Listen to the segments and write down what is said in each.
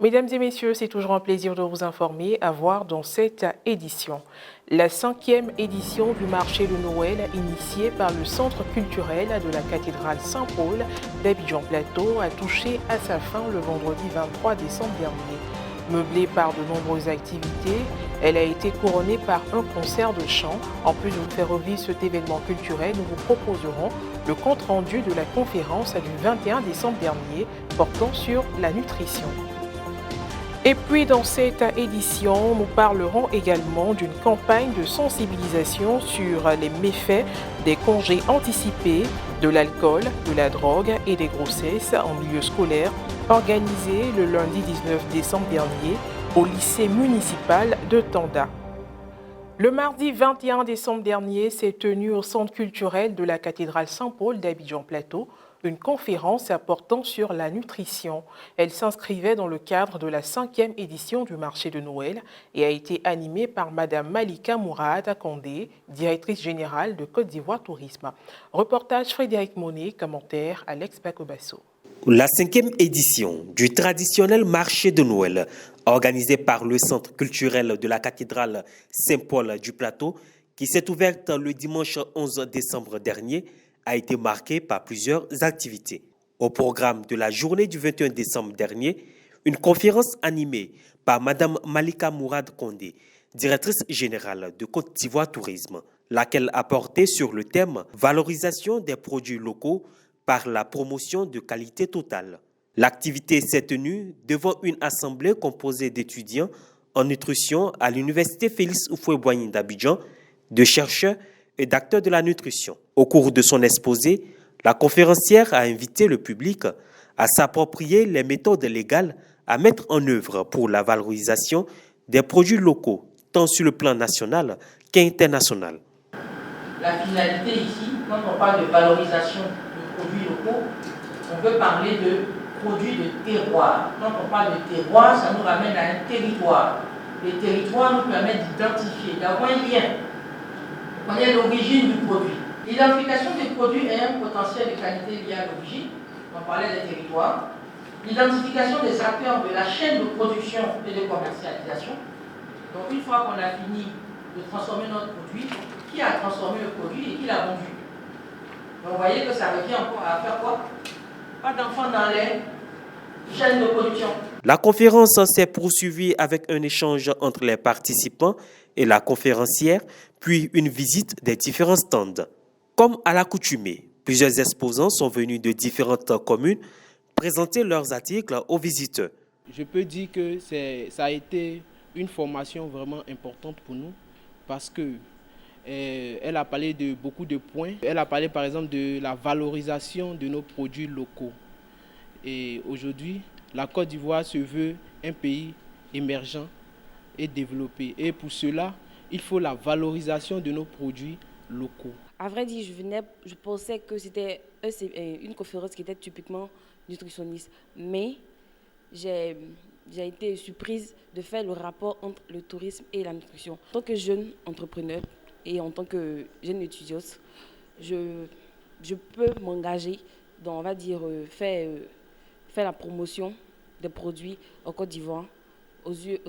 Mesdames et messieurs, c'est toujours un plaisir de vous informer à voir dans cette édition. La 5e édition du marché de Noël, initiée par le Centre culturel de la cathédrale Saint-Paul d'Abidjan-Plateau, a touché à sa fin le vendredi 23 décembre dernier. Meublée par de nombreuses activités, elle a été couronnée par un concert de chant. En plus de vous faire revivre cet événement culturel, nous vous proposerons le compte-rendu de la conférence du 21 décembre dernier portant sur la nutrition. Et puis dans cette édition, nous parlerons également d'une campagne de sensibilisation sur les méfaits des congés anticipés, de l'alcool, de la drogue et des grossesses en milieu scolaire, organisée le lundi 19 décembre dernier au lycée municipal de Tanda. Le mardi 21 décembre dernier s'est tenue au centre culturel de la cathédrale Saint-Paul d'Abidjan-Plateau une conférence portant sur la nutrition. Elle s'inscrivait dans le cadre de la 5e édition du marché de Noël et a été animée par Madame Malika Mourad Kondé, directrice générale de Côte d'Ivoire Tourisme. Reportage Frédéric Monet, commentaire Alex Bakobasso. La 5e édition du traditionnel marché de Noël, organisé par le Centre culturel de la cathédrale Saint-Paul du Plateau, qui s'est ouverte le dimanche 11 décembre dernier, a été marquée par plusieurs activités. Au programme de la journée du 21 décembre dernier, une conférence animée par Mme Malika Mourad Kondé, directrice générale de Côte d'Ivoire Tourisme, laquelle a porté sur le thème « Valorisation des produits locaux par la promotion de qualité totale ». L'activité s'est tenue devant une assemblée composée d'étudiants en nutrition à l'université Félix Houphouët-Boigny d'Abidjan, de chercheurs et d'acteurs de la nutrition. Au cours de son exposé, la conférencière a invité le public à s'approprier les méthodes légales à mettre en œuvre pour la valorisation des produits locaux, tant sur le plan national qu'international. La finalité ici, quand on parle de valorisation de produits locaux, on peut parler de produits de terroir. Quand on parle de terroir, ça nous ramène à un territoire. Les territoires nous permettent d'identifier, d'avoir un lien. On est l'origine du produit. L'identification des produits a un potentiel de qualité lié à l'origine. On parlait des territoires. L'identification des acteurs de la chaîne de production et de commercialisation. Donc une fois qu'on a fini de transformer notre produit, qui a transformé le produit et qui l'a vendu. Donc vous voyez que ça revient encore à faire quoi? Pas d'enfants dans les chaînes de production. La conférence s'est poursuivie avec un échange entre les participants et la conférencière, puis une visite des différents stands. Comme à l'accoutumée, plusieurs exposants sont venus de différentes communes présenter leurs articles aux visiteurs. Je peux dire que ça a été une formation vraiment importante pour nous parce que elle a parlé de beaucoup de points. Elle a parlé par exemple de la valorisation de nos produits locaux. Et aujourd'hui, la Côte d'Ivoire se veut un pays émergent et développé. Et pour cela, il faut la valorisation de nos produits locaux. À vrai dire, je pensais que c'était une conférence qui était typiquement nutritionniste. Mais j'ai été surprise de faire le rapport entre le tourisme et la nutrition. En tant que jeune entrepreneur et en tant que jeune étudiante, je peux m'engager dans, on va dire, faire la promotion des produits en Côte d'Ivoire aux yeux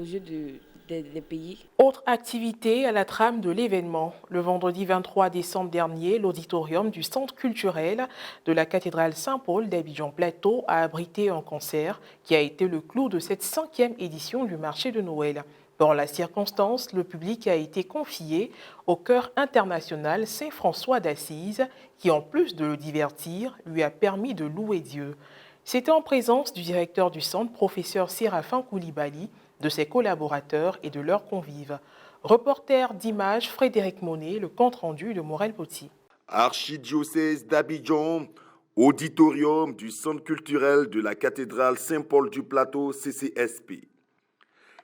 des pays. Autre activité à la trame de l'événement. Le vendredi 23 décembre dernier, l'auditorium du Centre culturel de la cathédrale Saint-Paul d'Abidjan-Plateau a abrité un concert qui a été le clou de cette 5e édition du marché de Noël. Dans la circonstance, le public a été confié au chœur international Saint-François d'Assise qui, en plus de le divertir, lui a permis de louer Dieu. C'était en présence du directeur du centre, professeur Séraphin Koulibaly, de ses collaborateurs et de leurs convives. Reporter d'images Frédéric Monet, le compte-rendu de Morel Poti. Archidiocèse d'Abidjan, auditorium du Centre culturel de la cathédrale Saint-Paul du Plateau, CCSP.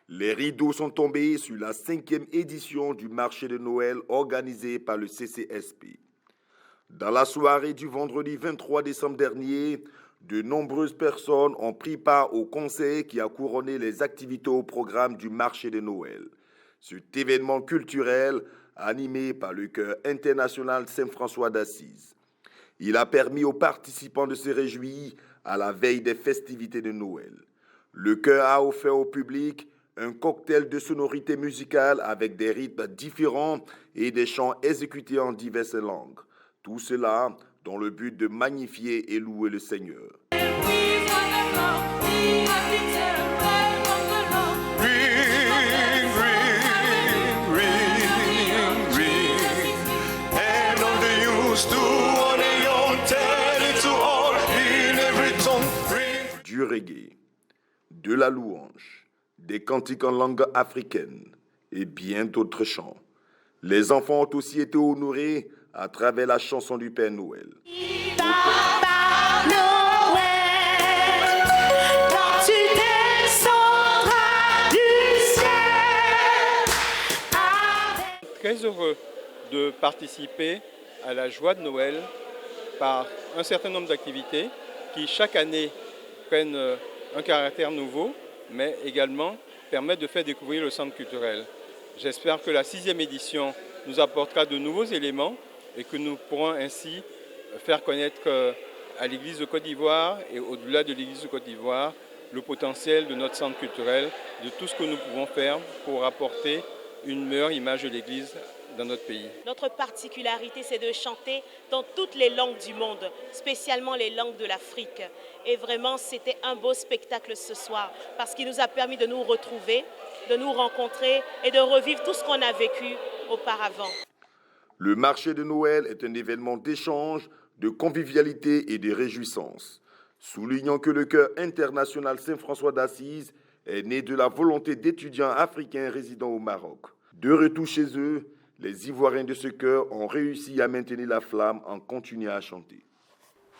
Les rideaux sont tombés sur la 5e édition du marché de Noël organisé par le CCSP. Dans la soirée du vendredi 23 décembre dernier, de nombreuses personnes ont pris part au conseil qui a couronné les activités au programme du marché de Noël. Cet événement culturel animé par le chœur international Saint-François d'Assise. Il a permis aux participants de se réjouir à la veille des festivités de Noël. Le chœur a offert au public un cocktail de sonorités musicales avec des rythmes différents et des chants exécutés en diverses langues. Tout cela dans le but de magnifier et louer le Seigneur. Du reggae, de la louange, des cantiques en langue africaine et bien d'autres chants. Les enfants ont aussi été honorés à travers la chanson du Père Noël. Très heureux de participer à la joie de Noël par un certain nombre d'activités qui chaque année prennent un caractère nouveau, mais également permettent de faire découvrir le centre culturel. J'espère que la 6e édition nous apportera de nouveaux éléments et que nous pourrons ainsi faire connaître à l'Église de Côte d'Ivoire et au-delà de l'Église de Côte d'Ivoire le potentiel de notre centre culturel, de tout ce que nous pouvons faire pour apporter une meilleure image de l'Église dans notre pays. Notre particularité, c'est de chanter dans toutes les langues du monde, spécialement les langues de l'Afrique. Et vraiment, c'était un beau spectacle ce soir, parce qu'il nous a permis de nous retrouver, de nous rencontrer et de revivre tout ce qu'on a vécu auparavant. Le marché de Noël est un événement d'échange, de convivialité et de réjouissance. Soulignant que le chœur international Saint-François d'Assise est né de la volonté d'étudiants africains résidant au Maroc. De retour chez eux, les Ivoiriens de ce chœur ont réussi à maintenir la flamme en continuant à chanter.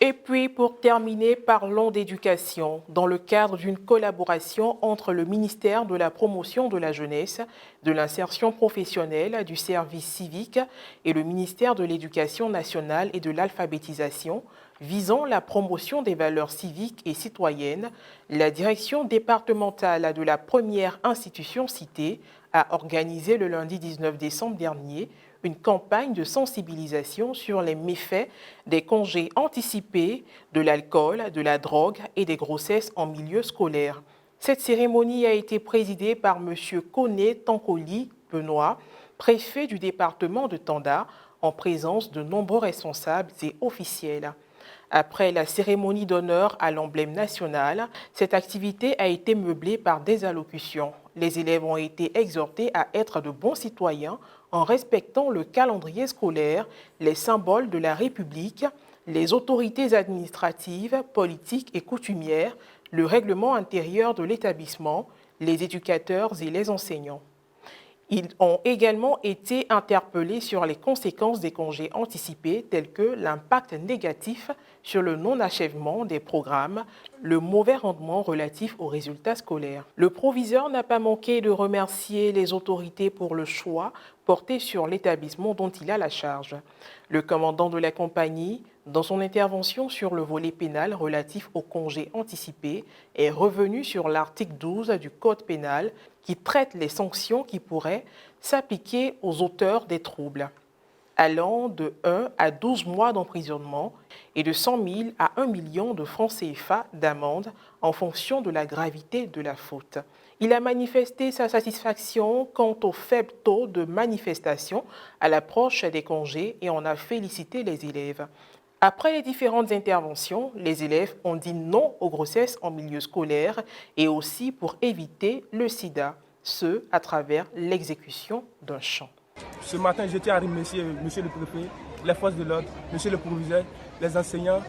Et puis, pour terminer, parlons d'éducation. Dans le cadre d'une collaboration entre le ministère de la Promotion de la Jeunesse, de l'Insertion professionnelle, du Service civique et le ministère de l'Éducation nationale et de l'Alphabétisation, visant la promotion des valeurs civiques et citoyennes, la direction départementale de la première institution citée a organisé le lundi 19 décembre dernier une campagne de sensibilisation sur les méfaits des congés anticipés, de l'alcool, de la drogue et des grossesses en milieu scolaire. Cette cérémonie a été présidée par M. Koné Tankoli Benoît, préfet du département de Tanda, en présence de nombreux responsables et officiels. Après la cérémonie d'honneur à l'emblème national, cette activité a été meublée par des allocutions. Les élèves ont été exhortés à être de bons citoyens en respectant le calendrier scolaire, les symboles de la République, les autorités administratives, politiques et coutumières, le règlement intérieur de l'établissement, les éducateurs et les enseignants. Ils ont également été interpellés sur les conséquences des congés anticipés tels que l'impact négatif sur le non-achèvement des programmes, le mauvais rendement relatif aux résultats scolaires. Le proviseur n'a pas manqué de remercier les autorités pour le choix porté sur l'établissement dont il a la charge. Le commandant de la compagnie, dans son intervention sur le volet pénal relatif aux congés anticipés, est revenu sur l'article 12 du Code pénal qui traite les sanctions qui pourraient s'appliquer aux auteurs des troubles, allant de 1 à 12 mois d'emprisonnement et de 100 000 à 1 million de francs CFA d'amende en fonction de la gravité de la faute. Il a manifesté sa satisfaction quant au faible taux de manifestation à l'approche des congés et en a félicité les élèves. Après les différentes interventions, les élèves ont dit non aux grossesses en milieu scolaire et aussi pour éviter le sida, ce à travers l'exécution d'un chant. Ce matin, je tiens à remercier Monsieur le Préfet, les forces de l'ordre, Monsieur le Proviseur, les enseignants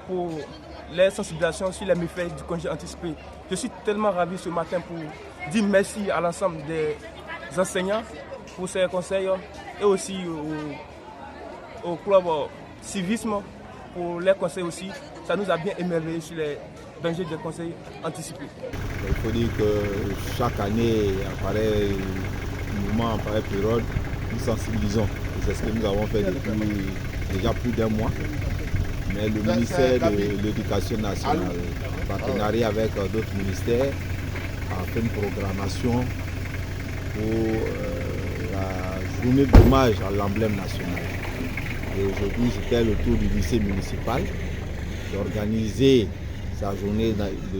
pour les sensibilisations sur les méfaits du congé anticipé. Je suis tellement ravi ce matin pour dire merci à l'ensemble des enseignants pour ces conseils et aussi au club civisme pour les conseils aussi. Ça nous a bien émerveillé sur les dangers des conseils anticipés. Il faut dire que chaque année, à pareil moment, à pareille période, nous sensibilisons. C'est ce que nous avons fait depuis déjà plus d'un mois. Mais le ministère de l'Éducation nationale, en partenariat avec d'autres ministères, a fait une programmation pour la journée d'hommage à l'emblème national. Et aujourd'hui, c'était le tour du lycée municipal d'organiser sa journée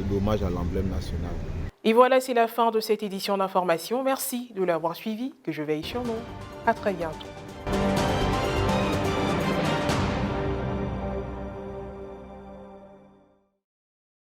d'hommage à l'emblème national. Et voilà, c'est la fin de cette édition d'information. Merci de l'avoir suivi, que je veille sur nous. À très bientôt.